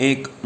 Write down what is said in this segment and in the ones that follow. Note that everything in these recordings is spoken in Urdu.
1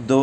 2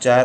4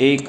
1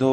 2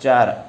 4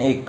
1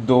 2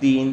3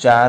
4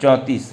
34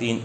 3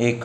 1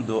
2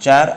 4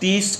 30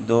2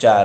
4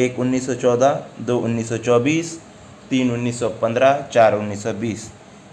1 1914, 2 1924, 3 1915, 4 1920।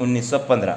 1915।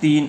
3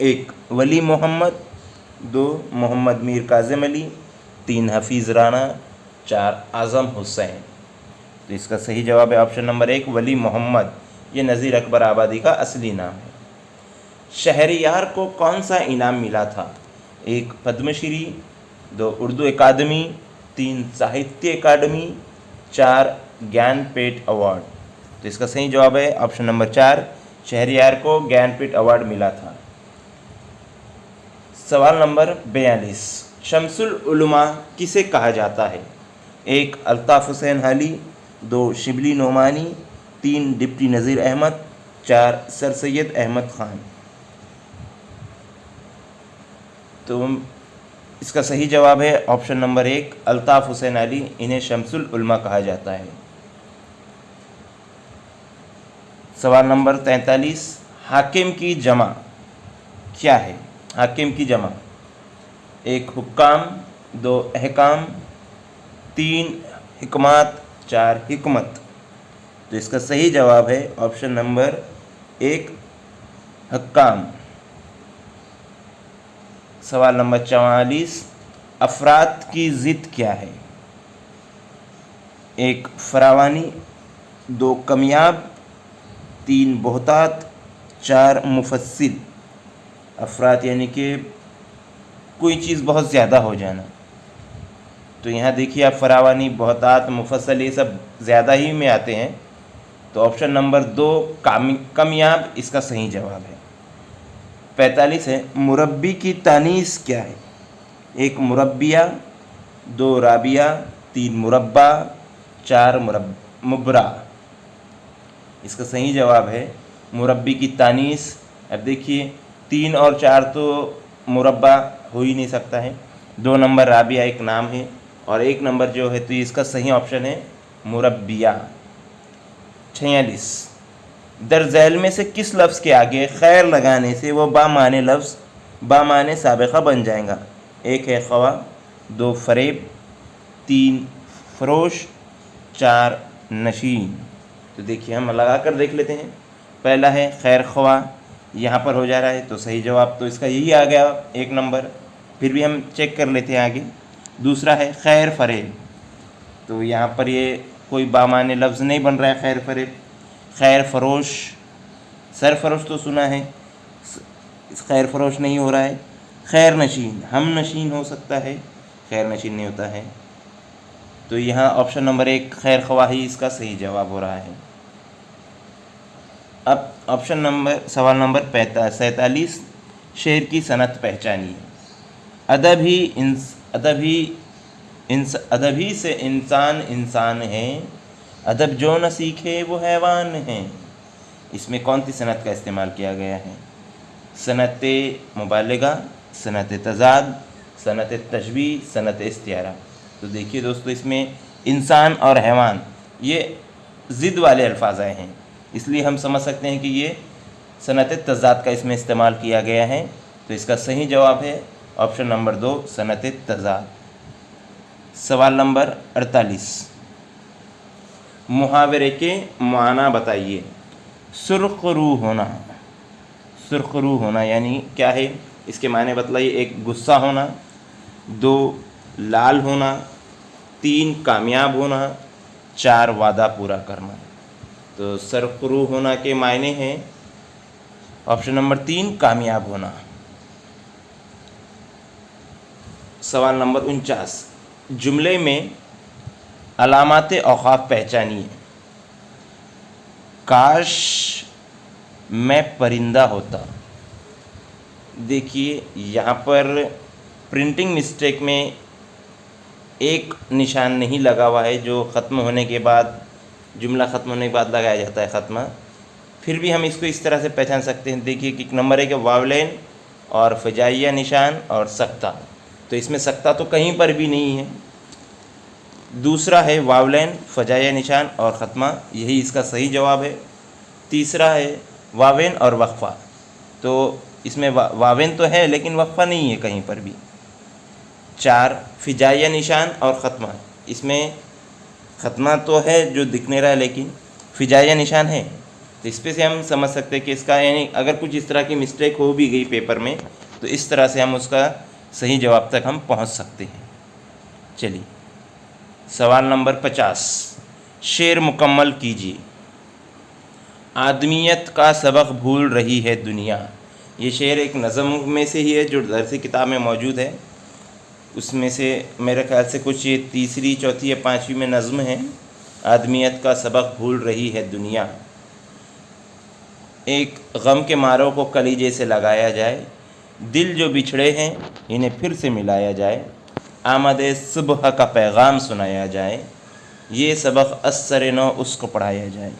ایک ولی محمد، دو محمد میر کاظم علی، تین حفیظ رانا، چار اعظم حسین۔ تو اس کا صحیح جواب ہے آپشن نمبر 1 ولی محمد، یہ نذیر اکبر آبادی کا اصلی نام ہے۔ شہریار کو کون سا انعام ملا تھا؟ ایک پدم شری، دو اردو اکادمی، تین ساہتیہ اکادمی، چار گیان پیٹھ ایوارڈ۔ تو اس کا صحیح جواب ہے آپشن نمبر 4 شہریار کو گیان پیٹھ ایوارڈ ملا تھا۔ سوال نمبر 42 شمس العلماء کسے کہا جاتا ہے؟ ایک الطاف حسین حالی، دو شبلی نعمانی، تین ڈپٹی نذیر احمد، چار سر سید احمد خان۔ تو اس کا صحیح جواب ہے آپشن نمبر 1 الطاف حسین علی، انہیں شمس العلماء کہا جاتا ہے۔ سوال نمبر 43 حاکم کی جمع کیا ہے؟ حاکم کی جمع ایک حکام، دو احکام، تین حکمات، چار حکمت۔ تو اس کا صحیح جواب ہے آپشن نمبر 1 حکام۔ سوال نمبر 44 افراد کی ضد کیا ہے؟ ایک فراوانی، دو کمیاب، تین بہتات، چار مفصل۔ افراد یعنی کہ کوئی چیز بہت زیادہ ہو جانا۔ تو یہاں دیکھیے آپ فراوانی، بہتات، مفصل یہ سب زیادہ ہی میں آتے ہیں، تو آپشن نمبر 2 کمیاب اس کا صحیح جواب ہے۔ 45 ہے مربی کی تانیث کیا ہے؟ ایک مربیہ، دو رابعہ، تین مربع، چار مبرہ۔ اس کا صحیح جواب ہے مربی کی تانیث۔ اب دیکھیے 3 اور 4 تو مربع ہو ہی نہیں سکتا ہے، 2 نمبر رابعہ ایک نام ہے، اور 1 نمبر جو ہے تو اس کا صحیح آپشن ہے مربیہ۔ 46 در ذیل میں سے کس لفظ کے آگے خیر لگانے سے وہ بامعنی لفظ بامعنی سابقہ بن جائیں گا؟ ایک ہے خواہ، دو فریب، تین فروش، چار نشین۔ تو دیکھیے ہم لگا کر دیکھ لیتے ہیں۔ پہلا ہے خیر خواہ، یہاں پر ہو جا رہا ہے تو صحیح جواب تو اس کا یہی آ گیا 1 نمبر، پھر بھی ہم چیک کر لیتے ہیں آگے۔ دوسرا ہے خیر فریب، تو یہاں پر یہ کوئی بامعنی لفظ نہیں بن رہا ہے خیر فریب۔ خیر فروش، سرفروش تو سنا ہے، خیر فروش نہیں ہو رہا ہے۔ خیر نشین، ہم نشین ہو سکتا ہے، خیر نشین نہیں ہوتا ہے، تو یہاں آپشن نمبر 1 خیر خواہی اس کا صحیح جواب ہو رہا ہے۔ اب سوال نمبر 47 شعر کی صنعت پہچانیے۔ ادب ہی سے انسان انسان ہے، ادب جو نہ سیکھے وہ حیوان ہے۔ اس میں کون سی صنعت کا استعمال کیا گیا ہے؟ صنعت مبالغہ، صنعت تضاد، صنعت تشبیہ، صنعت استعارہ۔ تو دیکھیے دوستو اس میں انسان اور حیوان یہ ضد والے الفاظ آئے ہیں، اس لیے ہم سمجھ سکتے ہیں کہ یہ صنعت تضاد کا اس میں استعمال کیا گیا ہے۔ تو اس کا صحیح جواب ہے آپشن نمبر 2 صنعت تضاد۔ سوال نمبر 48 محاورے کے معنی بتائیے۔ سرخ روح ہونا، سرخ روح ہونا یعنی کیا ہے؟ اس کے معنی بتلائیے۔ ایک غصہ ہونا، 2 لال ہونا، 3 کامیاب ہونا، 4 وعدہ پورا کرنا۔ تو سرخ روح ہونا کے معنی ہیں آپشن نمبر 3 کامیاب ہونا۔ سوال نمبر 49 جملے میں علامات اوقاف پہچانیے۔ کاش میں پرندہ ہوتا۔ دیکھیے یہاں پر پرنٹنگ مسٹیک میں ایک نشان نہیں لگا ہوا ہے جو ختم ہونے کے بعد، جملہ ختم ہونے کے بعد لگایا جاتا ہے ختمہ، پھر بھی ہم اس کو اس طرح سے پہچان سکتے ہیں۔ دیکھیے کہ ایک نمبر ہے کہ واولین اور فجائیہ نشان اور سکتہ، تو اس میں سکتہ تو کہیں پر بھی نہیں ہے۔ دوسرا ہے واولین، فجائیہ نشان اور ختمہ، یہی اس کا صحیح جواب ہے۔ تیسرا ہے واوین اور وقفہ، تو اس میں واوین تو ہے لیکن وقفہ نہیں ہے کہیں پر بھی۔ 4 فجائیہ نشان اور ختمہ، اس میں ختمہ تو ہے جو دکھ نہیں رہا ہے لیکن فجائیہ نشان ہے۔ تو اس پہ سے ہم سمجھ سکتے ہیں کہ اس کا یعنی اگر کچھ اس طرح کی مسٹیک ہو بھی گئی پیپر میں تو اس طرح سے ہم اس کا صحیح جواب تک ہم پہنچ سکتے ہیں۔ چلیے سوال نمبر 50، شعر مکمل کیجیے۔ آدمیت کا سبق بھول رہی ہے دنیا، یہ شعر ایک نظم میں سے ہی ہے جو درسی کتاب میں موجود ہے، اس میں سے میرے خیال سے کچھ یہ تیسری چوتھی یا پانچویں میں نظم ہے۔ آدمیت کا سبق بھول رہی ہے دنیا، ایک غم کے ماروں کو کلیجے سے لگایا جائے، دل جو بچھڑے ہیں انہیں پھر سے ملایا جائے، آمد صبح کا پیغام سنایا جائے، یہ سبق اثر نو اس کو پڑھایا جائے۔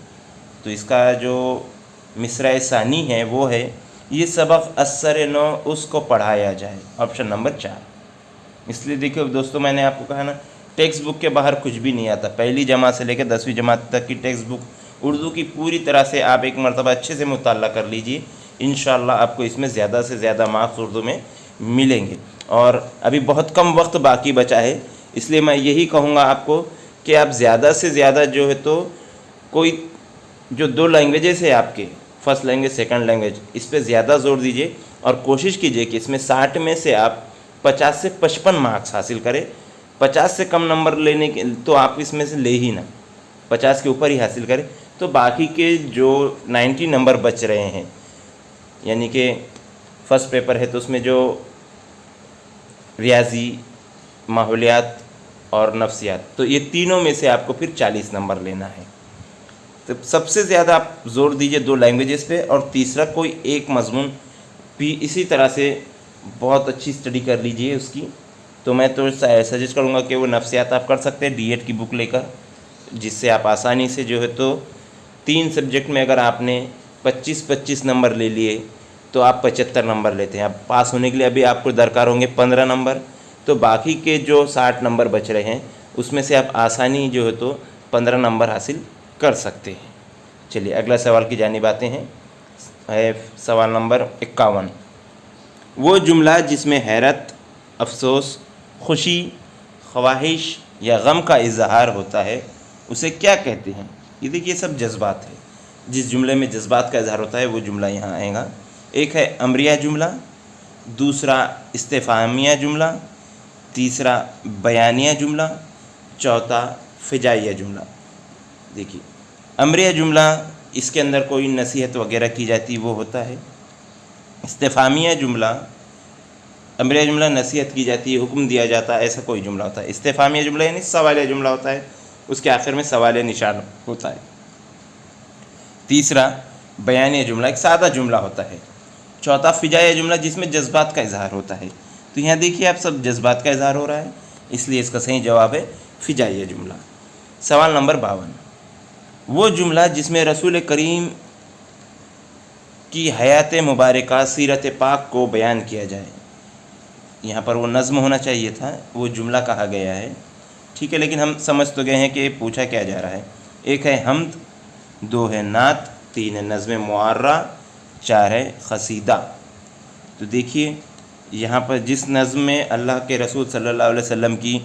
تو اس کا جو مصرع ثانی ہے وہ ہے، یہ سبق اثر نو اس کو پڑھایا جائے، آپشن نمبر 4۔ اس لیے دیکھو دوستو، میں نے آپ کو کہا نا ٹیکسٹ بک کے باہر کچھ بھی نہیں آتا، پہلی جماعت سے لے کے 10ویں جماعت تک کی ٹیکسٹ بک اردو کی پوری طرح سے آپ ایک مرتبہ اچھے سے مطالعہ کر لیجئے، انشاءاللہ آپ کو اس میں زیادہ سے زیادہ مارکس اردو میں ملیں گے۔ اور ابھی بہت کم وقت باقی بچا ہے، اس لیے میں یہی کہوں گا آپ کو کہ آپ زیادہ سے زیادہ جو ہے تو کوئی جو 2 لینگویجز ہے آپ کے، فرسٹ لینگویج سیکنڈ لینگویج، اس پہ زیادہ زور دیجئے اور کوشش کیجئے کہ اس میں 60 میں سے آپ 50 سے 55 مارکس حاصل کریں۔ 50 سے کم نمبر لینے کے تو آپ اس میں سے لے ہی نہ، 50 کے اوپر ہی حاصل کریں، تو باقی کے جو 90 نمبر بچ رہے ہیں، یعنی کہ فرسٹ پیپر ہے تو اس میں جو ریاضی، ماحولیات اور نفسیات، تو یہ تینوں میں سے آپ کو پھر 40 نمبر لینا ہے۔ تو سب سے زیادہ آپ زور دیجئے 2 لینگویجز پہ، اور تیسرا کوئی ایک مضمون بھی اسی طرح سے بہت اچھی اسٹڈی کر لیجئے اس کی۔ تو میں تو سجیسٹ کروں گا کہ وہ نفسیات آپ کر سکتے ہیں ڈی ایڈ کی بک لے کر، جس سے آپ آسانی سے جو ہے تو 3 سبجیکٹ میں اگر آپ نے 25 نمبر لے لیے تو آپ 75 نمبر لیتے ہیں۔ اب پاس ہونے کے لیے ابھی آپ کو درکار ہوں گے 15 نمبر، تو باقی کے جو 60 نمبر بچ رہے ہیں اس میں سے آپ آسانی جو ہے تو 15 نمبر حاصل کر سکتے ہیں۔ چلیے اگلا سوال کی جانب آتے ہیں، ہے سوال نمبر 51۔ وہ جملہ جس میں حیرت، افسوس، خوشی، خواہش یا غم کا اظہار ہوتا ہے اسے کیا کہتے ہیں؟ یہ دیکھیے سب جذبات ہے، جس جملے میں جذبات کا اظہار ہوتا ہے وہ جملہ یہاں آئے گا۔ ایک ہے امریہ جملہ، دوسرا استفہامیہ جملہ، تیسرا بیانیہ جملہ، چوتھا فجائیہ جملہ۔ دیکھیے امریہ جملہ اس کے اندر کوئی نصیحت وغیرہ کی جاتی وہ ہوتا ہے۔ استفہامیہ جملہ، امریہ جملہ نصیحت کی جاتی ہے، حکم دیا جاتا ہے، ایسا کوئی جملہ ہوتا ہے۔ استفہامیہ جملہ یعنی سوالیہ جملہ ہوتا ہے، اس کے آخر میں سوالیہ نشان ہوتا ہے۔ تیسرا بیانیہ جملہ ایک سادہ جملہ ہوتا ہے۔ چوتھا فجائیہ جملہ جس میں جذبات کا اظہار ہوتا ہے۔ تو یہاں دیکھیے آپ سب جذبات کا اظہار ہو رہا ہے، اس لیے اس کا صحیح جواب ہے فجائیہ جملہ۔ سوال نمبر 52۔ وہ جملہ جس میں رسول کریم کی حیات مبارکہ سیرت پاک کو بیان کیا جائے، یہاں پر وہ نظم ہونا چاہیے تھا، وہ جملہ کہا گیا ہے، ٹھیک ہے، لیکن ہم سمجھ تو گئے ہیں کہ پوچھا کیا جا رہا ہے۔ ایک ہے حمد، 2 ہے نعت، 3 ہے نظم معرہ، 4 ہے قصیدہ۔ تو دیکھیے یہاں پر جس نظم میں اللہ کے رسول صلی اللہ علیہ وسلم کی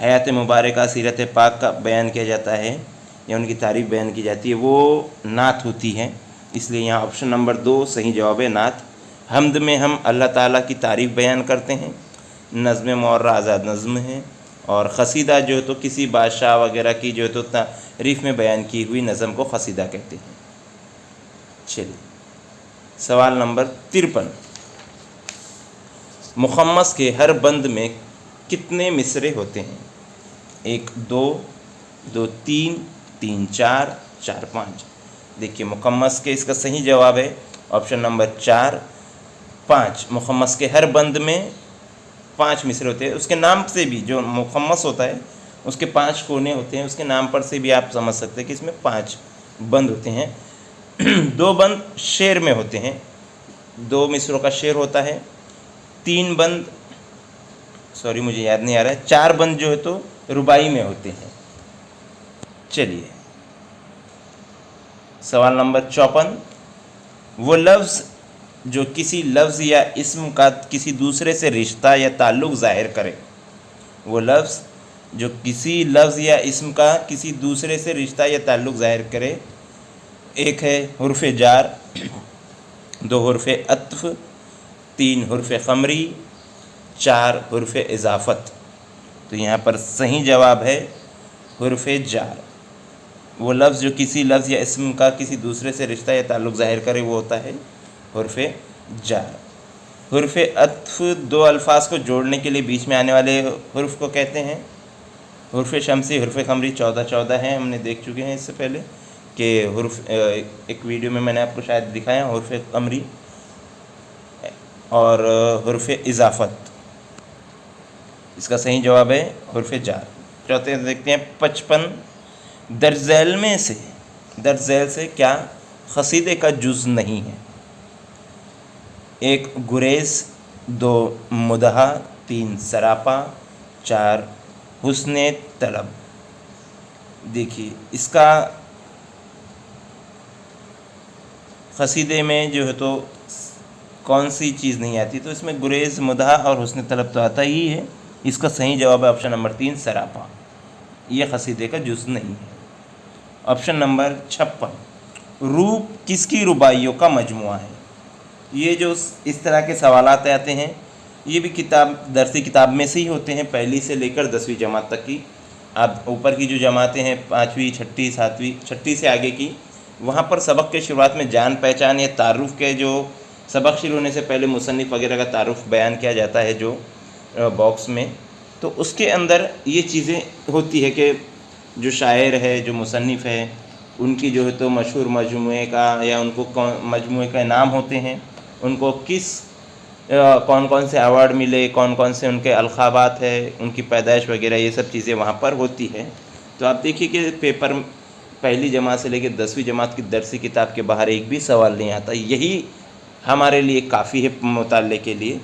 حیات مبارکہ سیرت پاک کا بیان کیا جاتا ہے یا ان کی تعریف بیان کی جاتی ہے وہ نعت ہوتی ہے، اس لیے یہاں آپشن نمبر 2 صحیح جواب ہے نعت۔ حمد میں ہم اللہ تعالیٰ کی تعریف بیان کرتے ہیں، نظم معرہ آزاد نظم ہے، اور قصیدہ جو ہے تو کسی بادشاہ وغیرہ کی جو ہے تو تعریف میں بیان کی ہوئی نظم کو قصیدہ کہتے ہیں۔ چلیے سوال نمبر 53۔ مخمس کے ہر بند میں کتنے مصرے ہوتے ہیں؟ 1 2 2 3 3 4 4 5۔ دیکھیے مخمس کے اس کا صحیح جواب ہے آپشن نمبر 4 5۔ مخمس کے ہر بند میں 5 مصرے ہوتے ہیں، اس کے نام سے بھی جو مخمس ہوتا ہے اس کے 5 کونے ہوتے ہیں، اس کے نام پر سے بھی آپ سمجھ سکتے ہیں کہ اس میں 5 بند ہوتے ہیں۔ 2 بند شعر میں ہوتے ہیں، 2 مصروں کا شعر ہوتا ہے، 3 بند مجھے یاد نہیں آ رہا ہے، 4 بند جو ہے تو رباعی میں ہوتے ہیں۔ چلیے سوال نمبر 54۔ وہ لفظ جو کسی لفظ یا اسم کا کسی دوسرے سے رشتہ یا تعلق ظاہر کرے، وہ لفظ جو کسی لفظ یا اسم کا کسی دوسرے سے رشتہ یا تعلق ظاہر کرے، ایک ہے حرف جار، دو حرف عطف، تین حرف قمری، چار حرف اضافت۔ تو یہاں پر صحیح جواب ہے حرف جار۔ وہ لفظ جو کسی لفظ یا اسم کا کسی دوسرے سے رشتہ یا تعلق ظاہر کرے وہ ہوتا ہے حرف جار۔ حرف عطف دو الفاظ کو جوڑنے کے لیے بیچ میں آنے والے حرف کو کہتے ہیں۔ حرف شمسی، حرف قمری 14 ہیں، ہم نے دیکھ چکے ہیں اس سے پہلے کہ حرف ایک ویڈیو میں نے آپ کو شاید دکھایا حرف قمری اور حرف اضافت۔ اس کا صحیح جواب ہے حرف جار۔ چوتھے دیکھتے ہیں 55 درج ذیل سے کیا قصیدے کا جز نہیں ہے؟ ایک گریز، دو مدحا، تین سراپا، چار حسن طلب۔ دیکھیے اس کا قصیدے میں جو ہے تو کون سی چیز نہیں آتی، تو اس میں گریز، مدحا اور حسن طلب تو آتا ہی ہے۔ اس کا صحیح جواب ہے آپشن نمبر 3 سراپا، یہ قصیدے کا جز نہیں ہے۔ آپشن نمبر 56 روپ کس کی رباعیوں کا مجموعہ ہے؟ یہ جو اس طرح کے سوالات آتے ہیں یہ بھی درسی کتاب میں سے ہی ہوتے ہیں، پہلی سے لے کر 10ویں جماعت تک کی۔ اب اوپر کی جو جماعتیں ہیں 5ویں، 6ٹھی، 7ویں، 6ٹھی سے آگے کی، وہاں پر سبق کے شروعات میں جان پہچان یا تعارف کے جو سبق شروع ہونے سے پہلے مصنف وغیرہ کا تعارف بیان کیا جاتا ہے جو باکس میں، تو اس کے اندر یہ چیزیں ہوتی ہے کہ جو شاعر ہے، جو مصنف ہے، ان کی جو ہے تو مشہور مجموعے کا یا ان کو مجموعے کا نام ہوتے ہیں، ان کو کون کون سے ایوارڈ ملے، کون سے ان کے القابات ہے، ان کی پیدائش وغیرہ، یہ سب چیزیں وہاں پر ہوتی ہے۔ تو آپ دیکھیے کہ پیپر پہلی جماعت سے لے کے 10ویں جماعت کی درسی کتاب کے باہر ایک بھی سوال نہیں آتا، یہی ہمارے لیے کافی ہے مطالعے کے لیے۔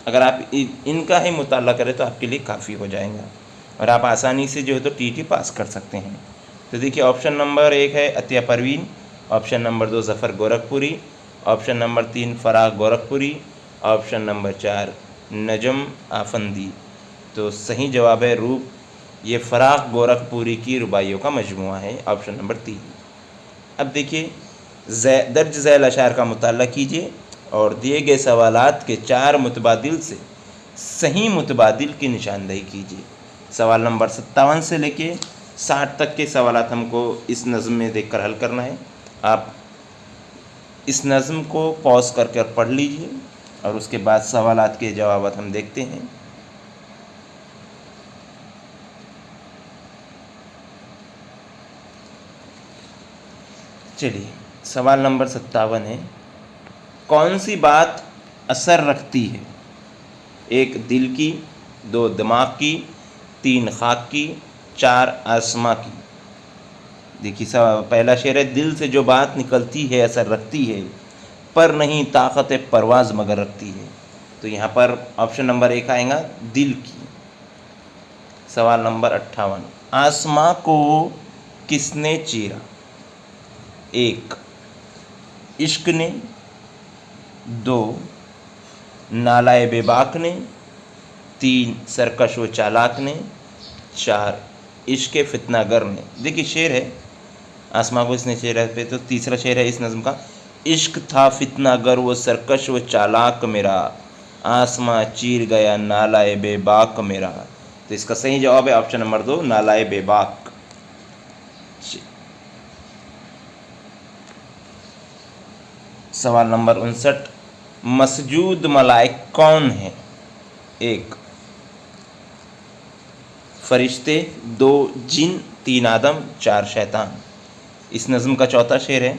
اگر آپ ان کا ہی مطالعہ کریں تو آپ کے لیے کافی ہو جائے گا اور آپ آسانی سے جو ہے تو TT پاس کر سکتے ہیں۔ تو دیکھیے آپشن نمبر 1 ہے Atiya Parveen, option number 2 Zafar Gorakhpuri, option number 3 Firaq Gorakhpuri, option number 4 Najm Afandi. تو صحیح جواب ہے روپ، یہ فراغ گورکھپوری کی رباعیوں کا مجموعہ ہے، آپشن نمبر 3۔ اب دیکھیے درج ذیل اشعار کا مطالعہ کیجیے اور دیے گئے سوالات کے 4 متبادل سے صحیح متبادل کی نشاندہی کیجیے۔ سوال نمبر 57 سے لے کے 60 تک کے سوالات ہم کو اس نظم میں دیکھ کر حل کرنا ہے۔ آپ اس نظم کو پاز کر پڑھ لیجیے اور اس کے بعد سوالات کے جوابات ہم دیکھتے ہیں۔ چلیے سوال نمبر 57 ہے، کون سی بات اثر رکھتی ہے؟ 1 دل کی، 2 دماغ کی، 3 خاک کی، 4 آسماں کی۔ دیکھیے پہلا شعر ہے، دل سے جو بات نکلتی ہے اثر رکھتی ہے، پر نہیں طاقت پرواز مگر رکھتی ہے۔ تو یہاں پر آپشن نمبر 1 آئے گا دل کی۔ سوال نمبر 58 آسماں کو کس نے چیرا؟ 1 عشق نے، 2 نالائے بے باک نے، 3 سرکش و چالاک نے، 4 عشق فتنہ گر نے۔ دیکھیے شعر ہے آسماں کو اس نے چیرا پہ، تو تیسرا شعر ہے اس نظم کا، عشق تھا فتنہ گر وہ سرکش و چالاک میرا، آسماں چیر گیا نالائے بے باک میرا۔ تو اس کا صحیح جواب ہے آپشن نمبر 2 نالائے بے باک۔ سوال نمبر 59 مسجود ملائک کون ہیں؟ 1 فرشتے، 2 جن، 3 آدم، 4 شیطان۔ اس نظم کا چوتھا شعر ہے،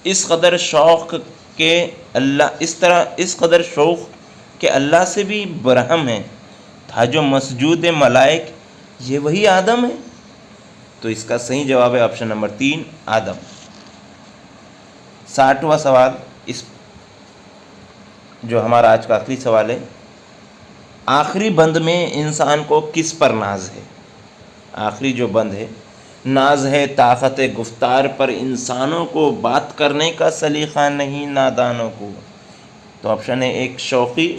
اس قدر شوق کہ اللہ سے بھی برہم ہے، تھا جو مسجود ملائک یہ وہی آدم ہے۔ تو اس کا صحیح جواب ہے آپشن نمبر 3 آدم۔ 60واں سوال جو ہمارا آج کا آخری سوال ہے، آخری بند میں انسان کو کس پر ناز ہے؟ آخری جو بند ہے، ناز ہے طاقت گفتار پر انسانوں کو، بات کرنے کا سلیقہ نہیں نادانوں کو۔ تو آپشن ہے 1 شوقی،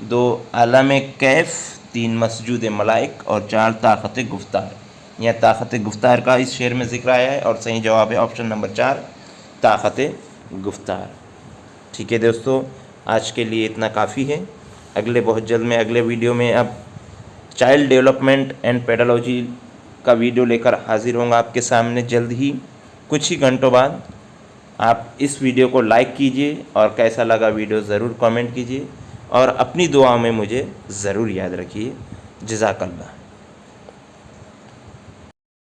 2 عالم کیف، 3 مسجود ملائک اور 4 طاقت گفتار۔ یا طاقت گفتار کا اس شعر میں ذکر آیا ہے، اور صحیح جواب ہے آپشن نمبر 4 طاقت گفتار۔ ٹھیک ہے دوستو، آج کے لیے اتنا کافی ہے۔ بہت جلد میں اگلے ویڈیو میں اب چائلڈ ڈیولپمنٹ اینڈ پیڈالوجی کا ویڈیو لے کر حاضر ہوں گا آپ کے سامنے جلد ہی، کچھ ہی گھنٹوں بعد۔ آپ اس ویڈیو کو لائک کیجئے اور کیسا لگا ویڈیو ضرور کامنٹ کیجئے، اور اپنی دعا میں مجھے ضرور یاد رکھیے۔ جزاک اللہ۔